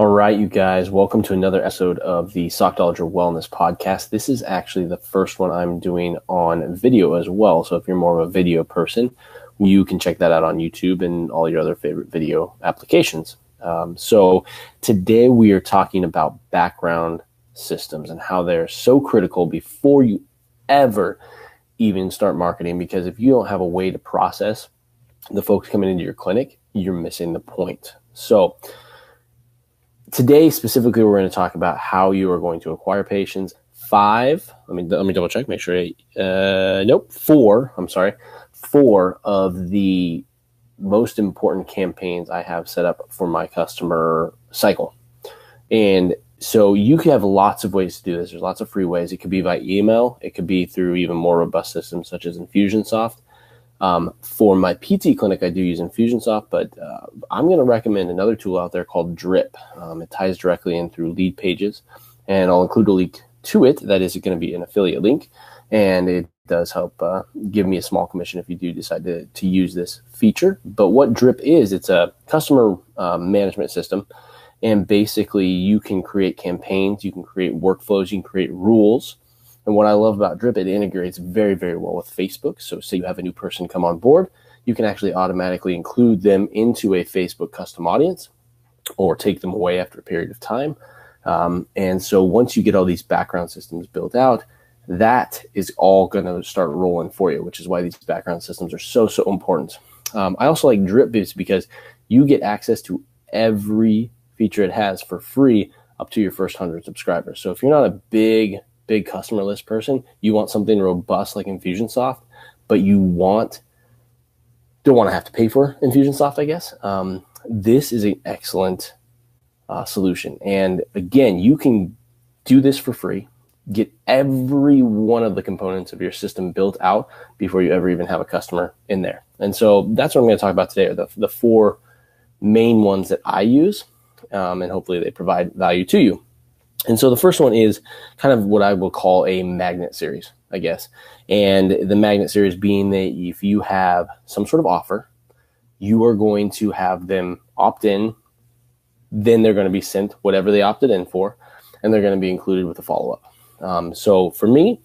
All right, you guys, welcome to another episode of the Sockdolager Wellness Podcast. This is actually the first one I'm doing on video as well. So if you're more of a video person, you can check that out on YouTube and all your other favorite video applications. So today we are talking about background systems and how they're so critical before you ever even start marketing, because if you don't have a way to process the folks coming into your clinic, you're missing the point. So today, specifically, we're going to talk about how you are going to acquire patients. Let me double check, make sure. Four of the most important campaigns I have set up for my customer cycle. And so you can have lots of ways to do this. There's lots of free ways. It could be by email. It could be through even more robust systems such as Infusionsoft. For my PT clinic, I do use Infusionsoft, but I'm going to recommend another tool out there called Drip. It ties directly in through lead pages, and I'll include a link to it. That is going to be an affiliate link, and it does help give me a small commission if you do decide to use this feature. But what Drip is, it's a customer management system, and basically you can create campaigns, you can create workflows, you can create rules. And what I love about Drip, it integrates very, very well with Facebook. So say you have a new person come on board, you can actually automatically include them into a Facebook custom audience or take them away after a period of time. And so once you get all these background systems built out, that is all going to start rolling for you, which is why these background systems are so important. I also like Drip because you get access to every feature it has for free up to your first 100 subscribers. So if you're not a big customer list person, you want something robust like Infusionsoft, but you don't want to have to pay for Infusionsoft, I guess. This is an excellent solution. And again, you can do this for free, get every one of the components of your system built out before you ever even have a customer in there. And so that's what I'm going to talk about today, are the four main ones that I use, and hopefully they provide value to you. And so the first one is kind of what I will call a magnet series, I guess. And the magnet series being that if you have some sort of offer, you are going to have them opt in, then they're going to be sent whatever they opted in for, and they're going to be included with a follow-up. So for me,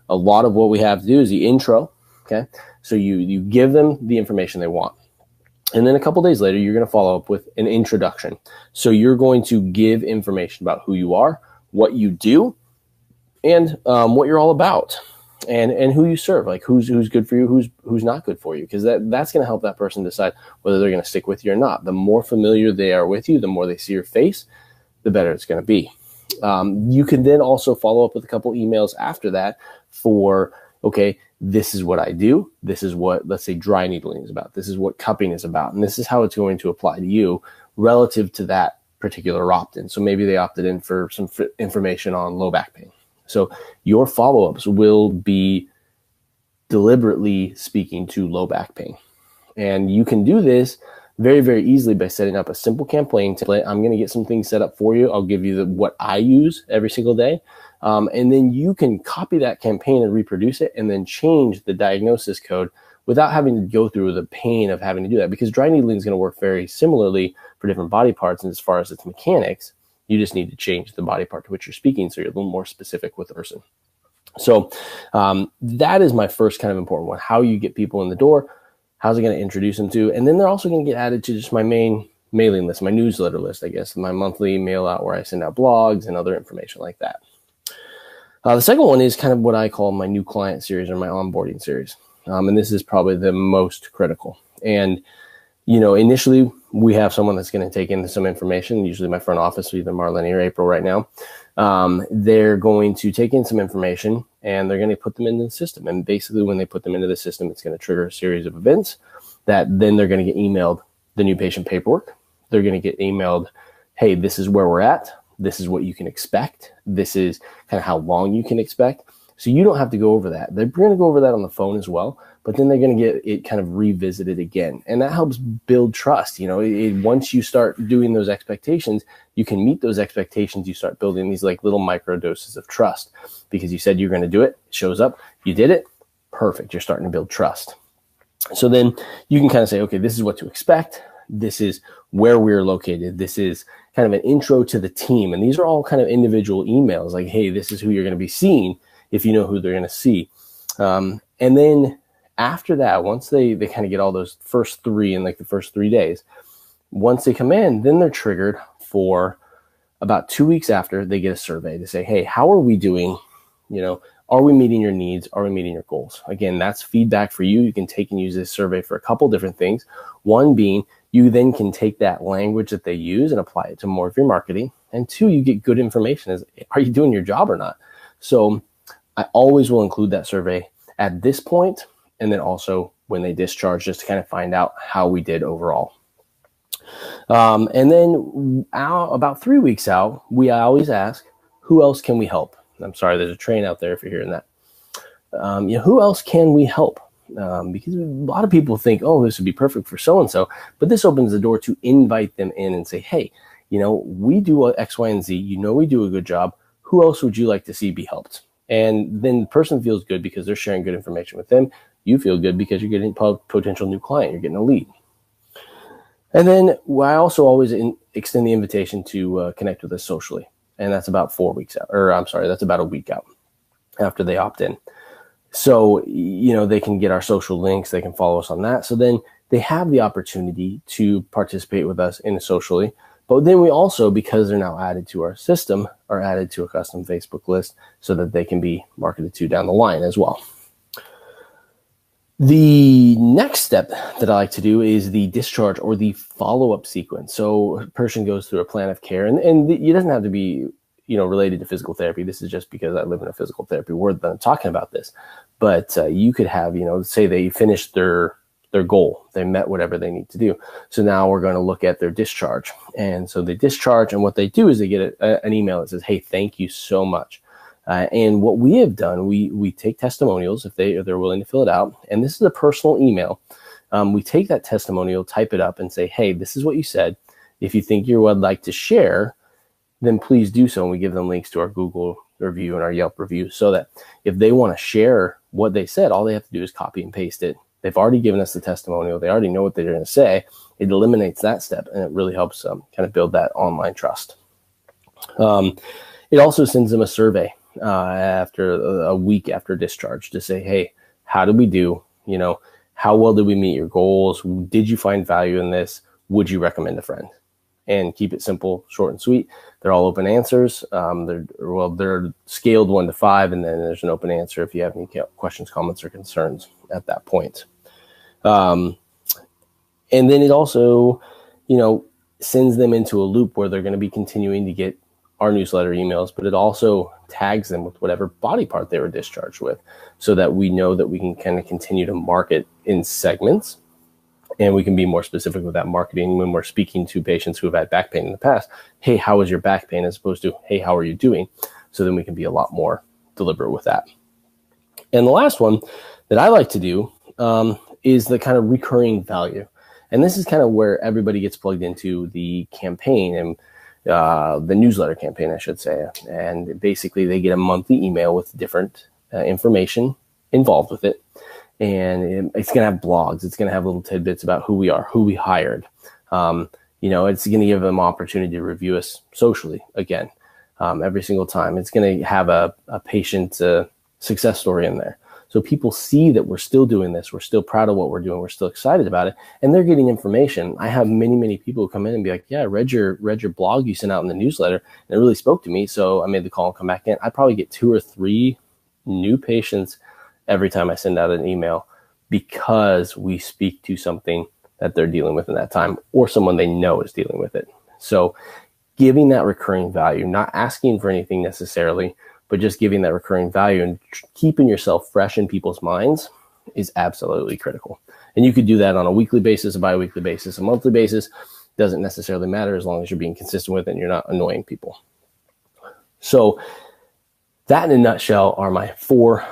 a lot of what we have to do is the intro, okay? So you give them the information they want. And then a couple days later, you're going to follow up with an introduction. So you're going to give information about who you are, what you do, and what you're all about, and who you serve, like who's good for you, who's not good for you, because that's going to help that person decide whether they're going to stick with you or not. The more familiar they are with you, the more they see your face, the better it's going to be. You can then also follow up with a couple emails after that for, okay, this is what I do. This is what, let's say, dry needling is about. This is what cupping is about. And this is how it's going to apply to you relative to that particular opt-in. So maybe they opted in for some information on low back pain. So your follow-ups will be deliberately speaking to low back pain. And you can do this very, very easily by setting up a simple campaign template. I'm going to get some things set up for you. I'll give you what I use every single day. And then you can copy that campaign and reproduce it and then change the diagnosis code without having to go through the pain of having to do that, because dry needling is going to work very similarly for different body parts. And as far as its mechanics, you just need to change the body part to which you're speaking so you're a little more specific with the person. So that is my first kind of important one, how you get people in the door, how's it going to introduce them to, and then they're also going to get added to just my main mailing list, my newsletter list, I guess, my monthly mail out where I send out blogs and other information like that. The second one is kind of what I call my new client series or my onboarding series. And this is probably the most critical. And, initially we have someone that's going to take in some information, usually my front office, either Marlene or April right now. They're going to take in some information and they're going to put them into the system. And basically when they put them into the system, it's going to trigger a series of events that then they're going to get emailed the new patient paperwork. They're going to get emailed, hey, this is where we're at. This is what you can expect. This is kind of how long you can expect. So you don't have to go over that. They're going to go over that on the phone as well, but then they're going to get it kind of revisited again. And that helps build trust. Once you start doing those expectations, you can meet those expectations. You start building these like little micro doses of trust because you said you're going to do it. It shows up. You did it. Perfect. You're starting to build trust. So then you can kind of say, okay, this is what to expect. This is where we're located. This is kind of an intro to the team. And these are all kind of individual emails like, hey, this is who you're going to be seeing if you know who they're going to see. And then after that, once they kind of get all those first three in like the first 3 days, once they come in, then they're triggered for about 2 weeks after they get a survey to say, hey, how are we doing? Are we meeting your needs? Are we meeting your goals? Again, that's feedback for you. You can take and use this survey for a couple different things. One being, you then can take that language that they use and apply it to more of your marketing. And two, you get good information as, are you doing your job or not? So I always will include that survey at this point, and then also when they discharge, just to kind of find out how we did overall. And then about 3 weeks out, I always ask, who else can we help? I'm sorry, there's a train out there if you're hearing that. Who else can we help? Because a lot of people think, oh, this would be perfect for so-and-so, but this opens the door to invite them in and say, hey, we do X, Y, and Z. We do a good job. Who else would you like to see be helped? And then the person feels good because they're sharing good information with them. You feel good because you're getting a potential new client. You're getting a lead. And then I also always extend the invitation to connect with us socially. And that's about 4 weeks out, that's about a week out after they opt in. So, they can get our social links. They can follow us on that. So then they have the opportunity to participate with us in socially. But then we also, because they're now added to our system, are added to a custom Facebook list so that they can be marketed to down the line as well. The next step that I like to do is the discharge or the follow-up sequence. So a person goes through a plan of care, and it doesn't have to be, related to physical therapy. This is just because I live in a physical therapy world that I'm talking about this. But you could have, say they finished their goal. They met whatever they need to do. So now we're going to look at their discharge. And so they discharge, and what they do is they get an email that says, hey, thank you so much. And what we have done, we take testimonials if they're willing to fill it out. And this is a personal email. We take that testimonial, type it up, and say, hey, this is what you said. If you think you would like to share, then please do so. And we give them links to our Google review and our Yelp review so that if they want to share what they said, all they have to do is copy and paste it. They've already given us the testimonial. They already know what they're going to say. It eliminates that step, and it really helps kind of build that online trust. It also sends them a survey after a week after discharge to say, hey, how did we do? How well did we meet your goals? Did you find value in this? Would you recommend a friend? And keep it simple, short and sweet. They're all open answers. They're scaled 1 to 5, and then there's an open answer if you have any questions, comments, or concerns at that point. And then it also, sends them into a loop where they're going to be continuing to get our newsletter emails, but it also tags them with whatever body part they were discharged with so that we know that we can kind of continue to market in segments, and we can be more specific with that marketing when we're speaking to patients who have had back pain in the past. Hey, how is your back pain? As opposed to, hey, how are you doing? So then we can be a lot more deliberate with that. And the last one that I like to do is the kind of recurring value. And this is kind of where everybody gets plugged into the campaign and the newsletter campaign, I should say. And basically they get a monthly email with different information involved with it. And it's going to have blogs. It's going to have little tidbits about who we are, who we hired. It's going to give them opportunity to review us socially again, every single time. It's going to have a patient success story in there. So people see that we're still doing this. We're still proud of what we're doing. We're still excited about it. And they're getting information. I have many, many people who come in and be like, yeah, I read your blog you sent out in the newsletter, and it really spoke to me. So I made the call and come back in. I probably get 2 or 3 new patients every time I send out an email because we speak to something that they're dealing with in that time or someone they know is dealing with it. So giving that recurring value, not asking for anything necessarily, but just giving that recurring value and keeping yourself fresh in people's minds is absolutely critical. And you could do that on a weekly basis, a bi-weekly basis, a monthly basis. Doesn't necessarily matter as long as you're being consistent with it and you're not annoying people. So that in a nutshell are my 4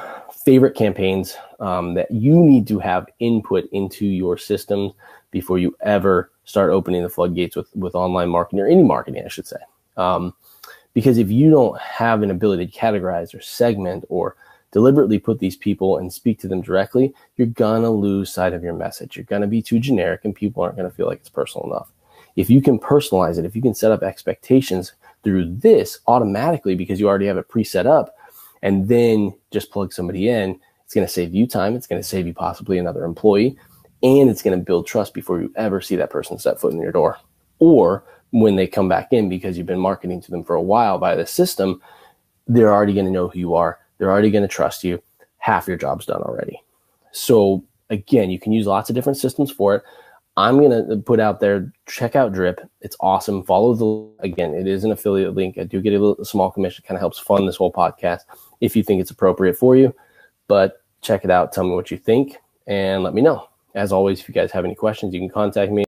favorite campaigns that you need to have input into your systems before you ever start opening the floodgates with online marketing, or any marketing, I should say. Because if you don't have an ability to categorize or segment or deliberately put these people and speak to them directly, you're going to lose sight of your message. You're going to be too generic and people aren't going to feel like it's personal enough. If you can personalize it, if you can set up expectations through this automatically because you already have it preset up, and then just plug somebody in, it's going to save you time. It's going to save you possibly another employee, and it's going to build trust before you ever see that person step foot in your door. Or when they come back in, because you've been marketing to them for a while by the system, they're already going to know who you are. They're already going to trust you. Half your job's done already. So again, you can use lots of different systems for it. I'm going to put out there, check out Drip. It's awesome. Follow again, it is an affiliate link. I do get a small commission, kind of helps fund this whole podcast if you think it's appropriate for you. But check it out. Tell me what you think and let me know. As always, if you guys have any questions, you can contact me.